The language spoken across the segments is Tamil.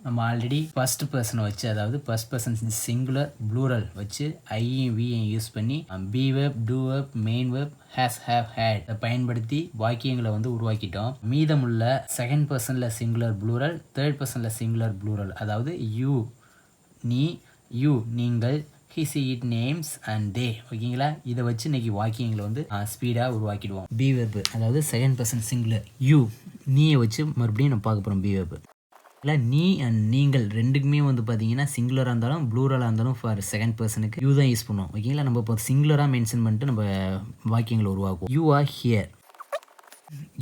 நம்ம ஆல்ரெடி ஃபர்ஸ்ட் பர்சனை வச்சு, அதாவது ஃபர்ஸ்ட் பர்சன் சிங்குலர் ப்ளூரல் வச்சு ஐயும் வியும் யூஸ் பண்ணி be verb, do verb, main verb, has, have, had பயன்படுத்தி வாக்கியங்களை வந்து உருவாக்கிட்டோம். மீதமுள்ள செகண்ட் பர்சன்ல சிங்குலர் ப்ளூரல், தேர்ட் பர்சன்ல சிங்குலர் ப்ளூரல், அதாவது யூ நீ, யூ நீங்கள், he she it names and they. ஓகேங்களா? இதை வச்சு இன்னைக்கு வாக்கியங்களை வந்து ஸ்பீடாக உருவாக்கிடுவோம். பி வெப் அதாவது செகண்ட் பர்சன் சிங்குலர் யூ நீயை வச்சு மறுபடியும் நம்ம பார்க்க போகிறோம். பி வெப் இல்லை நீ அண்ட் நீங்கள் ரெண்டுக்குமே வந்து பார்த்தீங்கன்னா சிங்குலராக இருந்தாலும் ப்ளூரலாக இருந்தாலும் ஃபார் செகண்ட் பர்சனுக்கு யூ தான் யூஸ் பண்ணுவோம். ஓகேங்களா? நம்ம இப்போ சிங்குலராக மென்ஷன் பண்ணிட்டு நம்ம வாக்கியங்களை உருவாக்குவோம். You are here.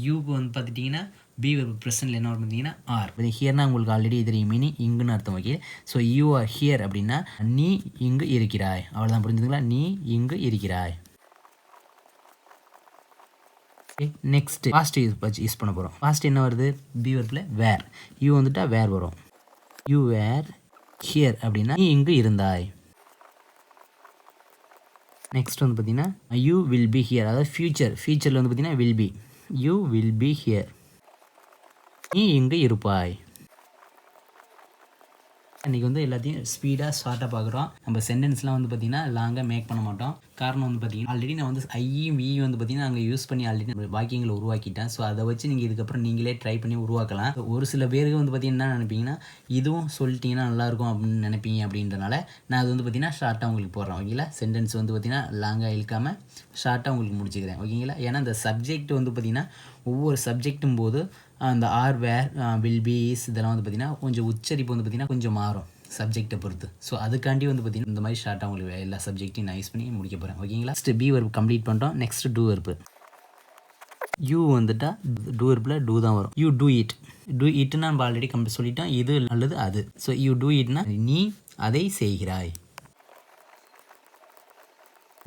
யூக்கு வந்து பார்த்துட்டிங்கன்னா பி வெப் ப்ரெசன்ட்ல என்ன பார்த்தீங்கன்னா ஆர். ஹியர்னா உங்களுக்கு ஆல்ரெடி தெரியும் மீனிங் இங்குன்னு அர்த்தம். Okay, so you are here அப்படின்னா நீ இங்கு இருக்கிறாய். அவ்வளோதான், புரிஞ்சுதுங்களா? நீ இங்கு இருக்கிறாய். ஓகே, நெக்ஸ்ட் பாஸ்ட் யூஸ் பண்ண போகிறோம். பாஸ்ட் என்ன வருது? B வெர்பில் where. யூ வந்துட்டா வேர் வரும். யூ வேர் ஹியர் அப்படின்னா நீ இங்கு இருந்தாய். நெக்ஸ்ட் வந்து பார்த்தீங்கன்னா யூ வில் பி ஹியர், அதாவது ஃபியூச்சரில் வந்து பார்த்தீங்கன்னா will be. You will be here, நீ இங்கு இருப்பாய். இன்றைக்கி வந்து எல்லாத்தையும் ஸ்பீடாக ஷார்ட்டாக பார்க்குறோம். நம்ம சென்டென்ஸ்லாம் வந்து பார்த்திங்கன்னா லாங்காக மேக் பண்ண மாட்டோம். காரணம் வந்து பார்த்திங்கன்னா ஆல்ரெடி நான் வந்து ஐயும் வியும் வந்து பார்த்திங்கன்னா அங்கே யூஸ் பண்ணி ஆல்ரெடி வாக்கியங்களை உருவாக்கிட்டேன். ஸோ அதை வச்சு நீங்கள் இதுக்கப்புறம் நீங்களே ட்ரை பண்ணி உருவாக்கலாம். ஒரு சில பேருக்கு வந்து பார்த்திங்கன்னா என்ன நினைப்பீங்கன்னா, இதுவும் சொல்லிட்டீங்கன்னா நல்லாயிருக்கும் அப்படின்னு நினைப்பீங்க. அப்படின்றனால நான் அது வந்து பார்த்திங்கன்னா ஷார்ட்டாக உங்களுக்கு போடுறேன். ஓகேங்களா? சென்டென்ஸ் வந்து பார்த்திங்கன்னா லாங்காக இழுக்காமல் ஷார்ட்டாக உங்களுக்கு முடிச்சுக்கிறேன். ஓகேங்களா? ஏன்னா இந்த சப்ஜெக்ட் வந்து பார்த்திங்கன்னா ஒவ்வொரு சப்ஜெக்ட்டும் போது அந்த are, were, will be, is இதெல்லாம் வந்து பார்த்திங்கன்னா கொஞ்சம் உச்சரிப்பு வந்து பார்த்திங்கன்னா கொஞ்சம் மாறும் சப்ஜெக்டை பொறுத்து. ஸோ அதுக்காண்டி வந்து பார்த்திங்கன்னா இந்த மாதிரி ஷார்ட்டாக உங்களுக்கு எல்லா சப்ஜெக்ட்டையும் நான் யூஸ் பண்ணி முடிக்க போகிறேன். ஓகேங்களா? நெக்ஸ்ட் பி வெர்ப் கம்ப்ளீட் பண்ணிட்டோம். Next do verb. யூ வந்துட்டா டூ வெர்பில் டூ தான் வரும். You do it. டூ இட்னா நம்ம ஆல்ரெடி சொல்லிட்டோம், இது அல்லது அது. ஸோ யூ டூ இட்னா நீ அதை செய்கிறாய்.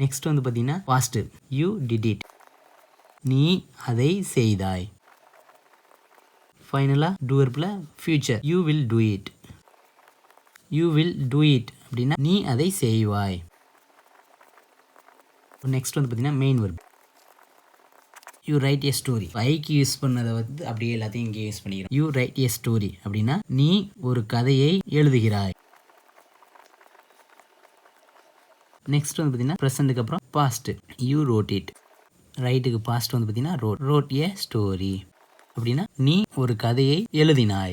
நெக்ஸ்ட் வந்து பார்த்திங்கன்னா பாஸ்ட். யூ டிட் இட், நீ அதை செய்தாய். ஃபைனலாக டூ வெர்பில் future. You will do it. You will do it அப்படின்னா நீ அதை செய்வாய். நெக்ஸ்ட் வந்து பார்த்தீங்கன்னா main verb. You write a story. ஐக்கு யூஸ் பண்ணதை வந்து அப்படியே எல்லாத்தையும் இங்கே யூஸ் பண்ணிக்கிறோம். யூ ரைட் ஏ ஸ்டோரி அப்படின்னா நீ ஒரு கதையை எழுதுகிறாய். நெக்ஸ்ட் வந்து பார்த்தீங்கன்னா ப்ரெசண்ட்டுக்கு அப்புறம் பாஸ்ட். You wrote it. ரைட்டுக்கு பாஸ்ட் வந்து பார்த்தீங்கன்னா ரோட் ஏ ஸ்டோரி அப்படின்னா நீ ஒரு கதையை எழுதினாய்.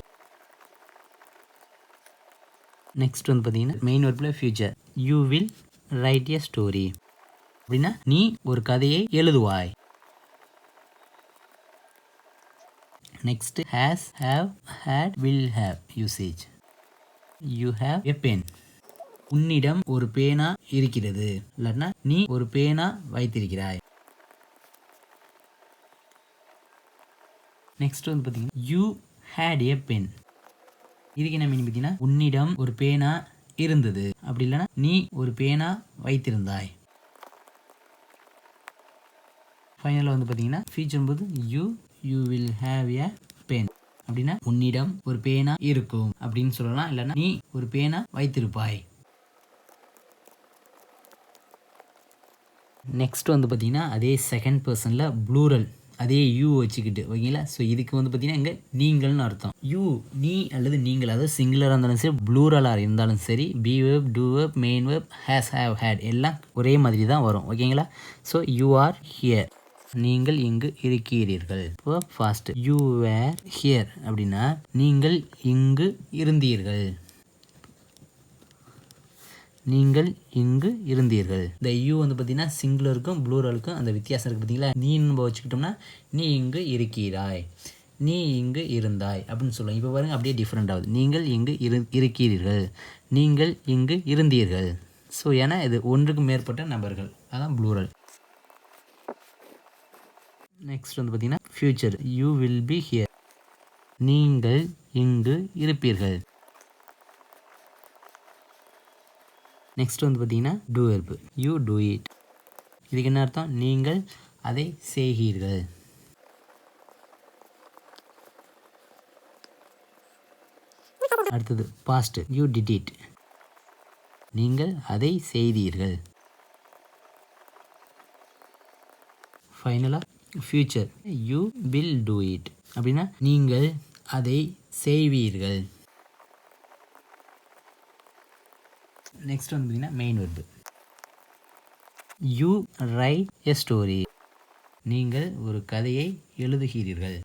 நெக்ஸ்ட் வந்து பார்த்தீங்கன்னா மெயின் வெர்பில் future. You will write a story அப்படின்னா நீ ஒரு கதையை எழுதுவாய். Next has, have, had, will have usage. You have a pen. உன்னிடம் ஒரு பேனா இருக்கிறது, இல்லைன்னா நீ ஒரு பேனா வைத்திருக்கிறாய். நெக்ஸ்ட் வந்து பார்த்தீங்கன்னா யூ ஹேட் எ பென். இதுக்கு என்ன மீனிங் பார்த்தீங்கன்னா உன்னிடம் ஒரு பேனா இருந்தது, அப்படி இல்லைன்னா நீ ஒரு பேனா வைத்திருந்தாய். ஃபைனலாக வந்து பார்த்தீங்கன்னா ஃபியூச்சர் போது you will have a pen அப்படின்னா உன்னிடம் ஒரு பேனா இருக்கும் அப்படின்னு சொல்லலாம், இல்லைன்னா நீ ஒரு பேனா வைத்திருப்பாய். நெக்ஸ்ட் வந்து பார்த்தீங்கன்னா அதே செகண்ட் பர்சனில் ப்ளூரல், அதே யூ வச்சுக்கிட்டு. ஓகேங்களா? ஸோ இதுக்கு வந்து பார்த்தீங்கன்னா இங்கே நீங்கள்னு அர்த்தம். யூ நீ அல்லது நீங்கள், அதாவது சிங்குலராக இருந்தாலும் சரி ப்ளூரலாக இருந்தாலும் சரி, be verb, do verb, main verb, has, have, had எல்லாம் ஒரே மாதிரி தான் வரும். ஓகேங்களா? ஸோ யூ ஆர் ஹியர், நீங்கள் இங்கு இருக்கிறீர்கள். இப்போ ஃபாஸ்ட். யூ வேர் ஹியர் அப்படின்னா நீங்கள் இங்கு இருந்தீர்கள். நீங்கள் இங்கு இருந்தீர்கள். இந்த யூ வந்து பார்த்தீங்கன்னா சிங்குலருக்கும் ப்ளூரலுக்கும் அந்த வித்தியாசம் இருக்குது பார்த்தீங்களா? நீ நம்ம வச்சுக்கிட்டோம்னா நீ இங்கு இருக்கிறாய், நீ இங்கு இருந்தாய் அப்படின்னு சொல்லுவோம். இப்போ பாருங்கள் அப்படியே டிஃப்ரெண்ட் ஆகுது. நீங்கள் இங்கு இருக்கிறீர்கள், நீங்கள் இங்கு இருந்தீர்கள். ஸோ ஏன்னா இது ஒன்றுக்கு மேற்பட்ட நபர்கள், அதான் ப்ளூரல். நெக்ஸ்ட் வந்து பார்த்தீங்கன்னா future. You will be here, நீங்கள் இங்கு இருப்பீர்கள். நெக்ஸ்ட் வந்து பார்த்தீங்கன்னா do verb. You do it. இதுக்கு என்ன அர்த்தம்? நீங்கள் அதை செய்கிறீர்கள். அடுத்தது பாஸ்ட். யூ டிட் இட், நீங்கள் அதை செய்தீர்கள். ஃபைனலாக future. You will do it அப்படின்னா நீங்கள் அதை செய்வீர்கள். நெக்ஸ்ட் வந்து பார்த்தீங்கன்னா main verb. You write a story. நீங்கள் ஒரு கதையை எழுதுகிறீர்கள்.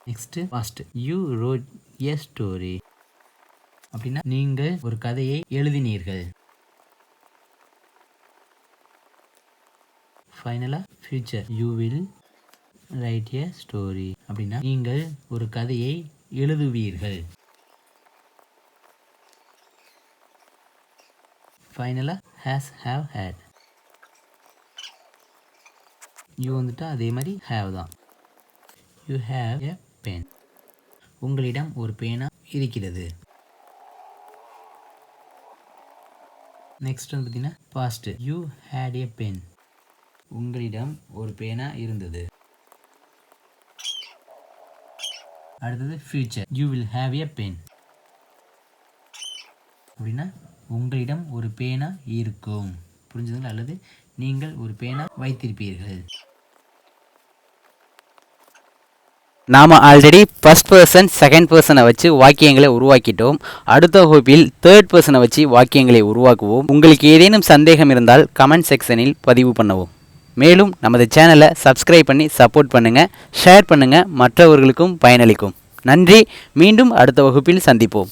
Next past. You wrote a story. அப்படின்னா நீங்கள் ஒரு கதையை எழுதினீர்கள். ஃபைனலாக future. You will write a story. அப்படின்னா நீங்கள் ஒரு கதையை எழுதுவீர்கள். ஃபைனலாக ஹேஸ் ஹேவ் ஹேட். யூ வந்துட்டு அதே மாதிரி ஹேவ் தான். You have a pen. உங்களிடம் ஒரு பேனா இருக்கிறது. நெக்ஸ்ட் வந்து பார்த்தீங்கன்னா past. You had a pen. உங்களிடம் ஒரு பேனா இருந்தது. அடுத்தது future. You will have a pen. அப்படின்னா உங்களிடம் ஒரு பேனா இருக்கும். புரிஞ்சுதுங்களா? அல்லது நீங்கள் ஒரு பேனா வைத்திருப்பீர்கள். நாம் ஆல்ரெடி ஃபஸ்ட் பர்சன் செகண்ட் பர்சனை வச்சு வாக்கியங்களை உருவாக்கிட்டோம். அடுத்த வகுப்பில் தேர்ட் பர்சனை வச்சு வாக்கியங்களை உருவாக்குவோம். உங்களுக்கு ஏதேனும் சந்தேகம் இருந்தால் கமெண்ட் செக்ஷனில் பதிவு பண்ணவும். மேலும் நமது சேனலை சப்ஸ்கிரைப் பண்ணி சப்போர்ட் பண்ணுங்கள், ஷேர் பண்ணுங்கள், மற்றவர்களுக்கும் பயனளிக்கும். நன்றி. மீண்டும் அடுத்த வகுப்பில் சந்திப்போம்.